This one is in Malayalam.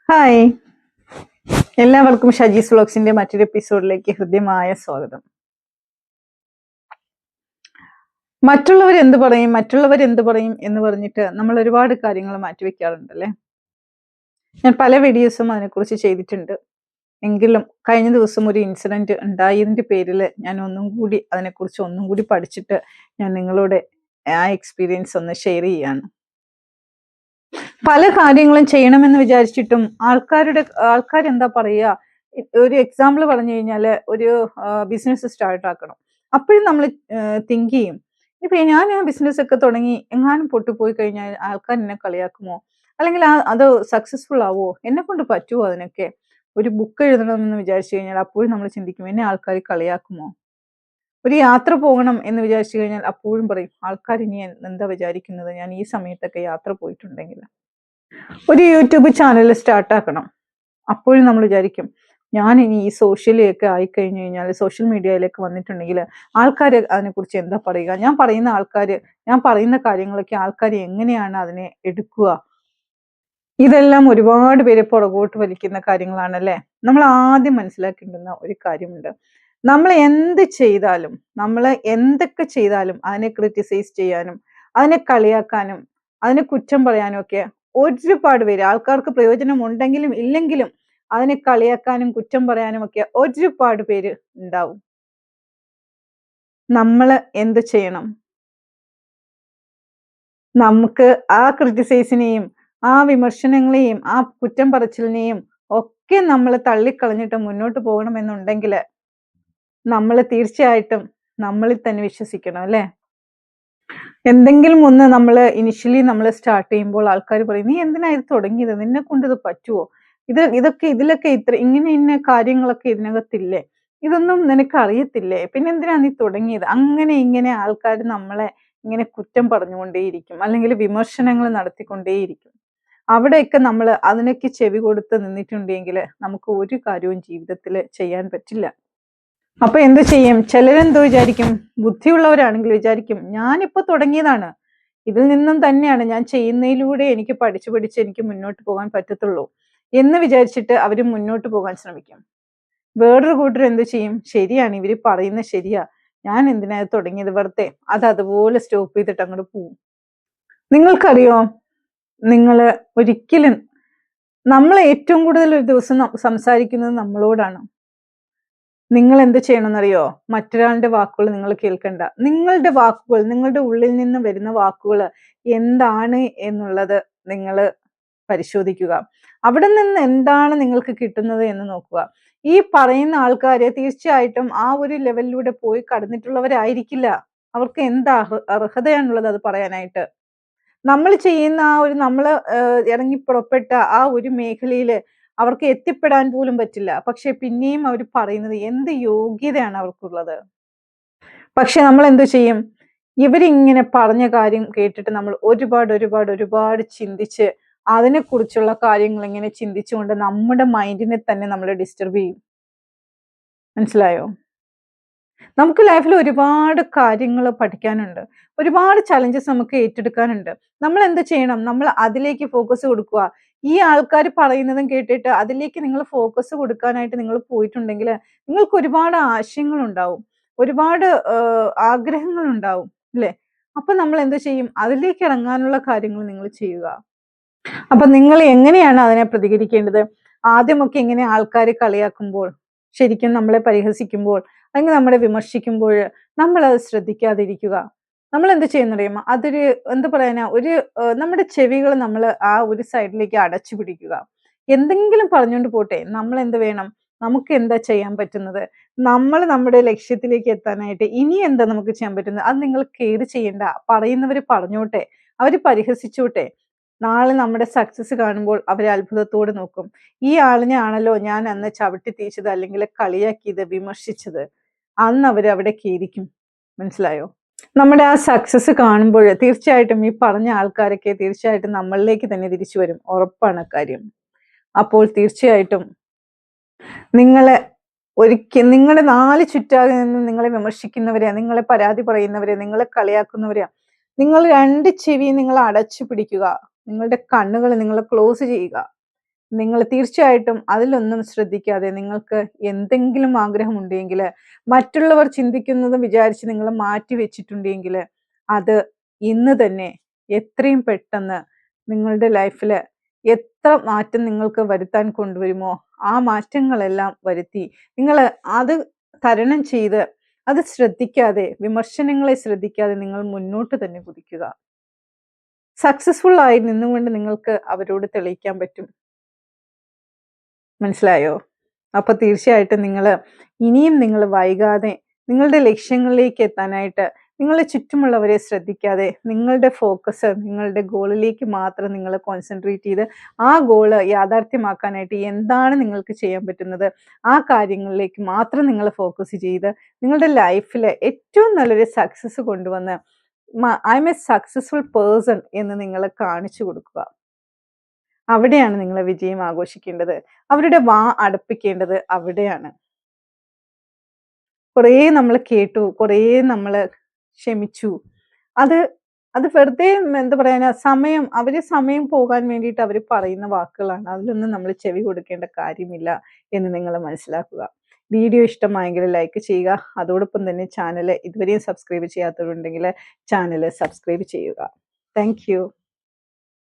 ഹായ്, എല്ലാവർക്കും ഷജീസ് വ്ലോഗ്സിന്റെ മറ്റൊരു എപ്പിസോഡിലേക്ക് ഹൃദ്യമായ സ്വാഗതം. മറ്റുള്ളവർ എന്ത് പറയും എന്ന് പറഞ്ഞിട്ട് നമ്മൾ ഒരുപാട് കാര്യങ്ങൾ മാറ്റിവെക്കാറുണ്ടല്ലേ. ഞാൻ പല വീഡിയോസും അതിനെക്കുറിച്ച് ചെയ്തിട്ടുണ്ട്. എങ്കിലും കഴിഞ്ഞ ദിവസം ഒരു ഇൻസിഡന്റ് ഉണ്ടായതിന്റെ പേരിൽ ഞാൻ അതിനെക്കുറിച്ച് ഒന്നും കൂടി പഠിച്ചിട്ട് ഞാൻ നിങ്ങളോട് ആ എക്സ്പീരിയൻസ് ഒന്ന് ഷെയർ ചെയ്യാണ്. പല കാര്യങ്ങളും ചെയ്യണമെന്ന് വിചാരിച്ചിട്ടും ആൾക്കാരെന്താ പറയുക, ഒരു എക്സാമ്പിൾ പറഞ്ഞു കഴിഞ്ഞാല് ഒരു ബിസിനസ് സ്റ്റാർട്ട് ആക്കണം. അപ്പോഴും നമ്മൾ തിങ്ക് ചെയ്യും, ഇപ്പൊ ഞാൻ ആ ബിസിനസ് ഒക്കെ തുടങ്ങി എങ്ങാനും പൊട്ടിപ്പോയി കഴിഞ്ഞാൽ ആൾക്കാർ എന്നെ കളിയാക്കുമോ, അല്ലെങ്കിൽ അത് സക്സസ്ഫുൾ ആവോ, എന്നെ കൊണ്ട് പറ്റുമോ അതിനൊക്കെ. ഒരു ബുക്ക് എഴുതണമെന്ന് വിചാരിച്ചു കഴിഞ്ഞാൽ അപ്പോഴും നമ്മൾ ചിന്തിക്കും, എന്നെ ആൾക്കാർ കളിയാക്കുമോ. ഒരു യാത്ര പോകണം എന്ന് വിചാരിച്ചു കഴിഞ്ഞാൽ അപ്പോഴും പറയും, ആൾക്കാർ ഇനി എന്താ വിചാരിക്കുന്നത് ഞാൻ ഈ സമയത്തൊക്കെ യാത്ര പോയിട്ടുണ്ടെങ്കിൽ. ഒരു യൂട്യൂബ് ചാനൽ സ്റ്റാർട്ടാക്കണം, അപ്പോഴും നമ്മൾ വിചാരിക്കും, ഞാൻ ഇനി ഈ സോഷ്യലൊക്കെ ആയിക്കഴിഞ്ഞു കഴിഞ്ഞാൽ, സോഷ്യൽ മീഡിയയിലേക്ക് വന്നിട്ടുണ്ടെങ്കിൽ ആൾക്കാർ അതിനെക്കുറിച്ച് എന്താ പറയുക, ഞാൻ പറയുന്ന കാര്യങ്ങളൊക്കെ ആൾക്കാർ എങ്ങനെയാണ് അതിനെ എടുക്കുക. ഇതെല്ലാം ഒരുപാട് പേര് പുറകോട്ട് വലിക്കുന്ന കാര്യങ്ങളാണല്ലേ. നമ്മൾ ആദ്യം മനസ്സിലാക്കേണ്ടുന്ന ഒരു കാര്യമുണ്ട്, നമ്മൾ എന്തൊക്കെ ചെയ്താലും അതിനെ ക്രിറ്റിസൈസ് ചെയ്യാനും അതിനെ കളിയാക്കാനും അതിനെ കുറ്റം പറയാനും ഒക്കെ ഒരുപാട് പേര്, ആൾക്കാർക്ക് പ്രയോജനം ഉണ്ടെങ്കിലും ഇല്ലെങ്കിലും അതിനെ കളിയാക്കാനും കുറ്റം പറയാനും ഒക്കെ ഒരുപാട് പേര് ഉണ്ടാവും. നമ്മൾ എന്ത് ചെയ്യണം? നമുക്ക് ആ ക്രിറ്റിസൈസിനെയും ആ വിമർശനങ്ങളെയും ആ കുറ്റം പറച്ചിലിനെയും ഒക്കെ നമ്മൾ തള്ളിക്കളഞ്ഞിട്ട് മുന്നോട്ട് പോകണമെന്നുണ്ടെങ്കിൽ നമ്മൾ തീർച്ചയായിട്ടും നമ്മളിൽ തന്നെ വിശ്വസിക്കണം അല്ലേ. എന്തെങ്കിലും ഒന്ന് നമ്മൾ സ്റ്റാർട്ട് ചെയ്യുമ്പോൾ ആൾക്കാർ പറയും, നീ എന്തിനാ ഇത് തുടങ്ങിയത്, നിന്നെ കൊണ്ട് ഇത് പറ്റുമോ, ഇതിലൊക്കെ ഇന്ന കാര്യങ്ങളൊക്കെ ഇതിനകത്തില്ലേ, ഇതൊന്നും നിനക്ക് അറിയത്തില്ലേ, പിന്നെ എന്തിനാ നീ തുടങ്ങിയത്. അങ്ങനെ ഇങ്ങനെ ആൾക്കാർ നമ്മളെ ഇങ്ങനെ കുറ്റം പറഞ്ഞുകൊണ്ടേയിരിക്കും, അല്ലെങ്കിൽ വിമർശനങ്ങൾ നടത്തിക്കൊണ്ടേയിരിക്കും. അവിടെയൊക്കെ നമ്മൾ അതിനൊക്കെ ചെവി കൊടുത്ത് നിന്നിട്ടുണ്ടെങ്കിൽ നമുക്ക് ഒരു കാര്യവും ജീവിതത്തിൽ ചെയ്യാൻ പറ്റില്ല. അപ്പൊ എന്ത് ചെയ്യും? ചിലരെന്തോ വിചാരിക്കും, ബുദ്ധിയുള്ളവരാണെങ്കിൽ വിചാരിക്കും, ഞാനിപ്പോ തുടങ്ങിയതാണ്, ഇതിൽ നിന്നും തന്നെയാണ് ഞാൻ ചെയ്യുന്നതിലൂടെ എനിക്ക് പഠിച്ച് എനിക്ക് മുന്നോട്ട് പോകാൻ പറ്റത്തുള്ളൂ എന്ന് വിചാരിച്ചിട്ട് അവര് മുന്നോട്ട് പോകാൻ ശ്രമിക്കും. വേറൊരു കൂട്ടർ എന്ത് ചെയ്യും, ശരിയാണ് ഇവര് പറയുന്നത് ശരിയാ, ഞാൻ എന്തിനാ തുടങ്ങിയത്, വെറുതെ അതുപോലെ സ്റ്റോപ്പ് ചെയ്തിട്ട് അങ്ങോട്ട് പോവും. നിങ്ങൾക്കറിയോ, നമ്മൾ ഏറ്റവും കൂടുതൽ ഒരു ദിവസം സംസാരിക്കുന്നത് നമ്മളോടാണ്. നിങ്ങൾ എന്ത് ചെയ്യണമെന്നറിയോ? മറ്റൊരാളുടെ വാക്കുകൾ നിങ്ങൾ കേൾക്കണ്ട. നിങ്ങളുടെ ഉള്ളിൽ നിന്ന് വരുന്ന വാക്കുകൾ എന്താണ് എന്നുള്ളത് നിങ്ങൾ പരിശോധിക്കുക. അവിടെ നിന്ന് എന്താണ് നിങ്ങൾക്ക് കിട്ടുന്നത് എന്ന് നോക്കുക. ഈ പറയുന്ന ആൾക്കാര് തീർച്ചയായിട്ടും ആ ഒരു ലെവലിലൂടെ പോയി കടന്നിട്ടുള്ളവരായിരിക്കില്ല. അവർക്ക് എന്താ അർഹതയാണുള്ളത് അത് പറയാനായിട്ട്. നമ്മൾ ചെയ്യുന്ന നമ്മള് ഇറങ്ങി പുറപ്പെട്ട ആ ഒരു മേഖലയില് അവർക്ക് എത്തിപ്പെടാൻ പോലും പറ്റില്ല. പക്ഷെ പിന്നെയും അവർ പറയുന്നത് എന്ത് യോഗ്യതയാണ് അവർക്കുള്ളത്. പക്ഷെ നമ്മൾ എന്ത് ചെയ്യും? ഇവരിങ്ങനെ പറഞ്ഞ കാര്യം കേട്ടിട്ട് നമ്മൾ ഒരുപാട് ചിന്തിച്ച് അതിനെക്കുറിച്ചുള്ള കാര്യങ്ങൾ ഇങ്ങനെ ചിന്തിച്ചുകൊണ്ട് നമ്മുടെ മൈൻഡിനെ തന്നെ നമ്മൾ ഡിസ്റ്റർബ് ചെയ്യും. മനസ്സിലായോ? നമുക്ക് ലൈഫിൽ ഒരുപാട് കാര്യങ്ങൾ പഠിക്കാനുണ്ട്, ഒരുപാട് ചലഞ്ചസ് നമുക്ക് ഏറ്റെടുക്കാനുണ്ട്. നമ്മൾ എന്ത് ചെയ്യണം? നമ്മൾ അതിലേക്ക് ഫോക്കസ് കൊടുക്കുക. ഈ ആൾക്കാർ പറയുന്നതും കേട്ടിട്ട് അതിലേക്ക് നിങ്ങൾ ഫോക്കസ് കൊടുക്കാനായിട്ട് നിങ്ങൾ പോയിട്ടുണ്ടെങ്കിൽ നിങ്ങൾക്ക് ഒരുപാട് ആശയങ്ങൾ ഉണ്ടാവും, ഒരുപാട് ആഗ്രഹങ്ങൾ ഉണ്ടാവും അല്ലെ. അപ്പൊ നമ്മൾ എന്ത് ചെയ്യും? അതിലേക്ക് ഇറങ്ങാനുള്ള കാര്യങ്ങൾ നിങ്ങൾ ചെയ്യുക. അപ്പൊ നിങ്ങൾ എങ്ങനെയാണ് അതിനെ പ്രതികരിക്കേണ്ടത്? ആദ്യമൊക്കെ ഇങ്ങനെ ആൾക്കാർ കളിയാക്കുമ്പോൾ, ശരിക്കും നമ്മളെ പരിഹസിക്കുമ്പോൾ, അല്ലെങ്കിൽ നമ്മളെ വിമർശിക്കുമ്പോൾ നമ്മൾ അത് ശ്രദ്ധിക്കാതിരിക്കുക. നമ്മൾ എന്ത് ചെയ്യുന്നറിയുമോ? അതൊരു എന്താ പറയാനാ, നമ്മുടെ ചെവികൾ നമ്മൾ ആ ഒരു സൈഡിലേക്ക് അടച്ചു പിടിക്കുക. എന്തെങ്കിലും പറഞ്ഞുകൊണ്ട് പോട്ടെ, നമ്മൾ എന്ത് വേണം? നമുക്ക് എന്താ ചെയ്യാൻ പറ്റുന്നത്? നമ്മൾ നമ്മുടെ ലക്ഷ്യത്തിലേക്ക് എത്താനായിട്ട് ഇനി എന്താ നമുക്ക് ചെയ്യാൻ പറ്റുന്നത്? അത് നിങ്ങൾ കെയർ ചെയ്യണ്ട. പറയുന്നവര് പറഞ്ഞോട്ടെ, അവര് പരിഹസിച്ചോട്ടെ. നാളെ നമ്മുടെ സക്സസ് കാണുമ്പോൾ അവർ അത്ഭുതത്തോടെ നോക്കും, ഈ ആളിനെ ആണല്ലോ ഞാൻ അന്ന് ചവിട്ടി തീച്ചത്, അല്ലെങ്കിൽ കളിയാക്കിയത്, വിമർശിച്ചത്. അന്ന് അവിടെ ഖേദിക്കും. മനസ്സിലായോ? നമ്മുടെ ആ സക്സസ് കാണുമ്പോൾ തീർച്ചയായിട്ടും ഈ പറഞ്ഞ ആൾക്കാരൊക്കെ തീർച്ചയായിട്ടും നമ്മളിലേക്ക് തന്നെ തിരിച്ചു വരും, ഉറപ്പാണ് കാര്യം. അപ്പോൾ തീർച്ചയായിട്ടും നിങ്ങളുടെ നാല് ചുറ്റാകെ നിന്ന് നിങ്ങളെ വിമർശിക്കുന്നവരെ, നിങ്ങളെ പരാതി പറയുന്നവരെ, നിങ്ങളെ കളിയാക്കുന്നവരെ, നിങ്ങൾ രണ്ട് ചെവി നിങ്ങൾ അടച്ചു പിടിക്കുക. നിങ്ങളുടെ കണ്ണുകൾ നിങ്ങൾ ക്ലോസ് ചെയ്യുക. നിങ്ങൾ തീർച്ചയായിട്ടും അതിലൊന്നും ശ്രദ്ധിക്കാതെ നിങ്ങൾക്ക് എന്തെങ്കിലും ആഗ്രഹമുണ്ടെങ്കിൽ മറ്റുള്ളവർ ചിന്തിക്കുന്നതും വിചാരിച്ച് നിങ്ങൾ മാറ്റി വെച്ചിട്ടുണ്ടെങ്കിൽ അത് ഇന്ന് തന്നെ എത്രയും പെട്ടെന്ന് നിങ്ങളുടെ ലൈഫിൽ എത്ര മാറ്റം നിങ്ങൾക്ക് വരുത്താൻ കൊണ്ടുവരുമോ ആ മാറ്റങ്ങളെല്ലാം വരുത്തി നിങ്ങൾ അത് തരണം ചെയ്ത് അത് ശ്രദ്ധിക്കാതെ വിമർശനങ്ങളെ ശ്രദ്ധിക്കാതെ നിങ്ങൾ മുന്നോട്ട് തന്നെ കുതിക്കുക. സക്സസ്ഫുൾ ആയി നിന്നുകൊണ്ട് നിങ്ങൾക്ക് അവരോട് തെളിയിക്കാൻ പറ്റും. മനസ്സിലായോ? അപ്പൊ തീർച്ചയായിട്ടും ഇനിയും നിങ്ങൾ വൈകാതെ നിങ്ങളുടെ ലക്ഷ്യങ്ങളിലേക്ക് എത്താനായിട്ട് നിങ്ങളെ ചുറ്റുമുള്ളവരെ ശ്രദ്ധിക്കാതെ നിങ്ങളുടെ ഫോക്കസ് നിങ്ങളുടെ ഗോളിലേക്ക് മാത്രം നിങ്ങൾ കോൺസെൻട്രേറ്റ് ചെയ്ത് ആ ഗോള് യാഥാർത്ഥ്യമാക്കാനായിട്ട് എന്താണ് നിങ്ങൾക്ക് ചെയ്യാൻ പറ്റുന്നത് ആ കാര്യങ്ങളിലേക്ക് മാത്രം നിങ്ങൾ ഫോക്കസ് ചെയ്ത് നിങ്ങളുടെ ലൈഫിൽ ഏറ്റവും നല്ലൊരു സക്സസ് കൊണ്ടുവന്ന് I M A successful person എന്ന് നിങ്ങൾ കാണിച്ചു കൊടുക്കുക. അവിടെയാണ് നിങ്ങൾ വിജയം ആഘോഷിക്കേണ്ടത്. അവരുടെ വാ അടപ്പിക്കേണ്ടത് അവിടെയാണ്. കുറേ നമ്മൾ കേട്ടു, കുറേ നമ്മൾ ക്ഷമിച്ചു. അത് വെറുതെ എന്താ പറയാ സമയം പോകാൻ വേണ്ടിയിട്ട് അവർ പറയുന്ന വാക്കുകളാണ്. അതിലൊന്നും നമ്മൾ ചെവി കൊടുക്കേണ്ട കാര്യമില്ല എന്ന് നിങ്ങൾ മനസ്സിലാക്കുക. വീഡിയോ ഇഷ്ടമായെങ്കിൽ ലൈക്ക് ചെയ്യുക. അതോടൊപ്പം തന്നെ ചാനൽ ഇതുവരെയും സബ്സ്ക്രൈബ് ചെയ്യാത്തവരുണ്ടെങ്കിൽ ചാനൽ സബ്സ്ക്രൈബ് ചെയ്യുക. Thank you.